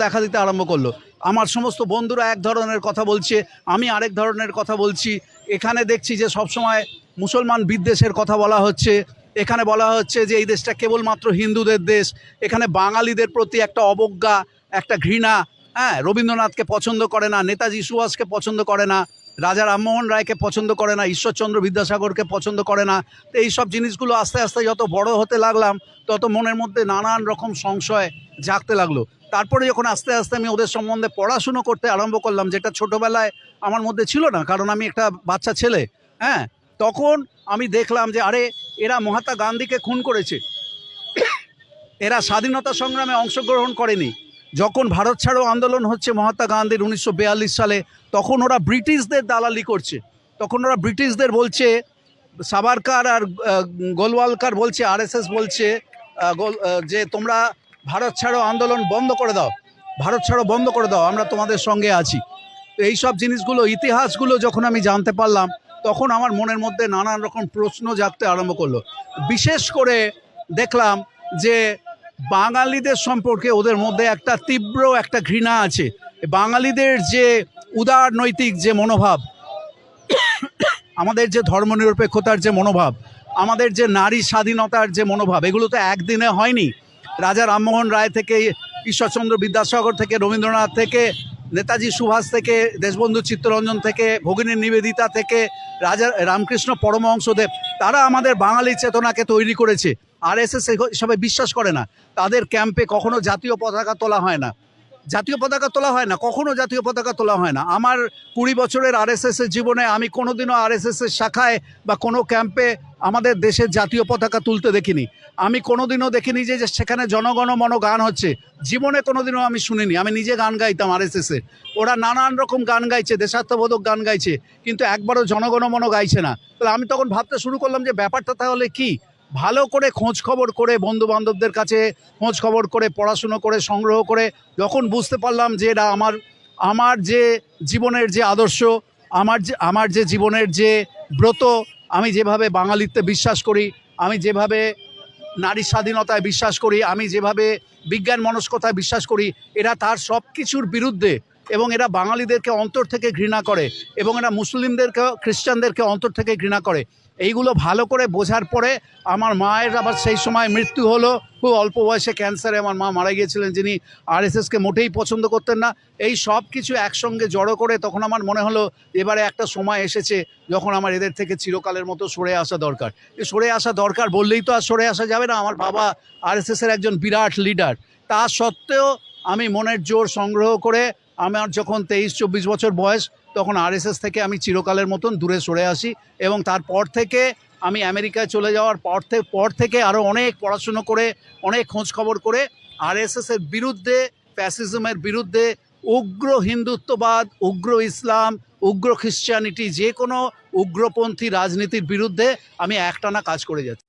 দেখা দিতে আরম্ভ করলো। আমার সমস্ত বন্ধুরা এক ধরনের কথা বলছে, আমি আরেক ধরনের কথা বলছি। এখানে দেখছি যে সবসময় মুসলমান বিদ্বেষের কথা বলা হচ্ছে। এখানে বলা হচ্ছে যে এই দেশটা কেবলমাত্র হিন্দুদের দেশ। এখানে বাঙালিদের প্রতি একটা অবজ্ঞা, একটা ঘৃণা। হ্যাঁ, রবীন্দ্রনাথকে পছন্দ করে না, নেতাজি সুভাষকে পছন্দ করে না, রাজা রামমোহন রায়কে পছন্দ করে না, ঈশ্বরচন্দ্র বিদ্যাসাগরকে পছন্দ করে না। তো এইসব জিনিসগুলো আস্তে আস্তে যত বড় হতে লাগলাম তত মনের মধ্যে নানান রকম সংশয় জাগতে লাগলো। তারপরে যখন আস্তে আস্তে আমি ওদের সম্বন্ধে পড়াশুনো করতে আরম্ভ করলাম, যেটা ছোটোবেলায় আমার মধ্যে ছিল না, কারণ আমি একটা বাচ্চা ছেলে। হ্যাঁ, তখন আমি দেখলাম যে আরে এরা মহাত্মা গান্ধীকে খুন করেছে, এরা স্বাধীনতা সংগ্রামে অংশগ্রহণ করেনি। যখন ভারত ছাড়ো আন্দোলন হচ্ছে মহাত্মা গান্ধীর 1942 সালে, তখন ওরা ব্রিটিশদের দালালি করছে। তখন ওরা ব্রিটিশদের বলছে, সাভারকার আর গোলওয়ালকার বলছে, আরএসএস বলছে যে তোমরা ভারত ছাড়ো আন্দোলন বন্ধ করে দাও, ভারত ছাড়ো বন্ধ করে দাও, আমরা তোমাদের সঙ্গে আছি। তো এইসব জিনিসগুলো, ইতিহাসগুলো যখন আমি জানতে পারলাম, তখন আমার মনের মধ্যে নানান রকম প্রশ্ন জাগতে আরম্ভ করলো। বিশেষ করে দেখলাম যে বাঙালিদের সম্পর্কে ওদের মধ্যে একটা তীব্র একটা ঘৃণা আছে। বাঙালিদের যে উদারনৈতিক যে মনোভাব, আমাদের যে ধর্মনিরপেক্ষতার যে মনোভাব, আমাদের যে নারী স্বাধীনতার যে মনোভাব, এগুলো তো একদিনে হয়নি। রাজা রামমোহন রায় থেকে, ঈশ্বরচন্দ্র বিদ্যাসাগর থেকে, রবীন্দ্রনাথ থেকে, নেতাজি সুভাষ থেকে, দেশবন্ধু চিত্তরঞ্জন থেকে, ভগিনী নিবেদিতা থেকে, রাজা রামকৃষ্ণ পরমহংসদেব, তারা আমাদের বাঙালি চেতনাকে তৈরি করেছে। আরএসএস এসবে বিশ্বাস করে না। তাদের ক্যাম্পে কখনো জাতীয় পতাকা তোলা হয় না, জাতীয় পতাকা তোলা হয় না, কখনো জাতীয় পতাকা তোলা হয় না। আমার 20 বছরের আরএসএসের জীবনে আমি কোনোদিনও আরএসএসের শাখায় বা কোনো ক্যাম্পে আমাদের দেশের জাতীয় পতাকা তুলতে দেখিনি। আমি কোনোদিনও দেখিনি যে সেখানে জনগণ মন গান হচ্ছে, জীবনে কোনোদিনও আমি শুনিনি। আমি নিজে গান গাইতাম আরএসএসের, ওরা নানান রকম গান গাইছে, দেশাত্মবোধক গান গাইছে, কিন্তু একবারও জনগণ মন গাইছে না। তাহলে আমি তখন ভাবতে শুরু করলাম যে ব্যাপারটা তাহলে কি। ভালো করে খোঁজ খবর করে, বন্ধু বান্ধবদের কাছে খোঁজ খবর করে, পড়াশুনো করে, সংগ্রহ করে যখন বুঝতে পারলাম যে এটা আমার যে জীবনের যে আদর্শ, আমার যে জীবনের যে ব্রত, আমি যেভাবে বাঙালিত্বে বিশ্বাস করি, আমি যেভাবে নারী স্বাধীনতায় বিশ্বাস করি, আমি যেভাবে বিজ্ঞান মনস্কতায় বিশ্বাস করি, এরা তার সব কিছুর বিরুদ্ধে। এবং এরা বাঙালিদেরকে অন্তর থেকে ঘৃণা করে, এবং এরা মুসলিমদেরকে, খ্রিস্টানদেরকে অন্তর থেকে ঘৃণা করে। এইগুলো ভালো করে বোঝার পরে আমার মায়ের আবার সেই সময় মৃত্যু হলো। খুব অল্প বয়সে ক্যান্সারে আমার মা মারা গিয়েছিলেন, যিনি আরএসএসকে মোটেই পছন্দ করতেন না। এই সব কিছু একসঙ্গে জড়ো করে তখন আমার মনে হলো এবারে একটা সময় এসেছে যখন আমার এদের থেকে চিরকালের মতো সরে আসা দরকার। সরে আসা দরকার বললেই তো আর সরে আসা যাবে না। আমার বাবা আরএসএসের একজন বিরাট লিডার, তা সত্ত্বেও আমি মনের জোর সংগ্রহ করে, আমার যখন 23-24 বছর বয়স, তখন আরএসএস থেকে আমি চিরকালের মতন দূরে সরে আসি। এবং তারপর থেকে আমি আমেরিকায় চলে যাওয়ার পর থেকে আরও অনেক পড়াশুনো করে, অনেক খোঁজ খবর করে আরএসএসের বিরুদ্ধে, ফ্যাসিজমের বিরুদ্ধে, উগ্র হিন্দুত্ববাদ, উগ্র ইসলাম, উগ্র খ্রিশ্চানিটি, যে কোনো উগ্রপন্থী রাজনীতির বিরুদ্ধে আমি একটানা কাজ করে যাচ্ছি।